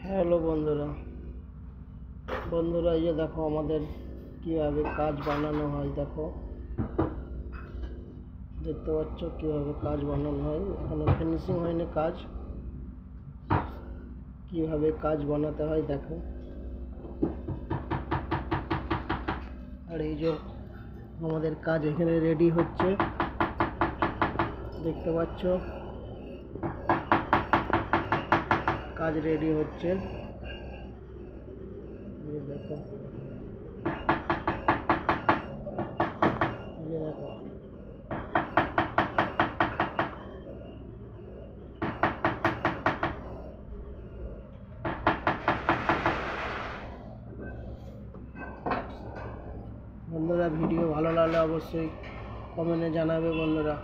Hello বন্ধুরা, এই যে দেখো আমাদের কিভাবে কাজ বানানো হয়। দেখতে পাচ্ছ কিভাবে কাজ বানানো হয়। এখনো ফিনিশিং হয়নি কাজ, কিভাবে কাজ বানাতে হয় দেখো। আর এই যে আমাদের কাজ এখানে রেডি হচ্ছে, দেখতে পাচ্ছ কাজ রেডি হচ্ছে। দেখো বন্ধুরা, ভিডিও ভালো লাগলে অবশ্যই কমেন্টে জানাবে বন্ধুরা।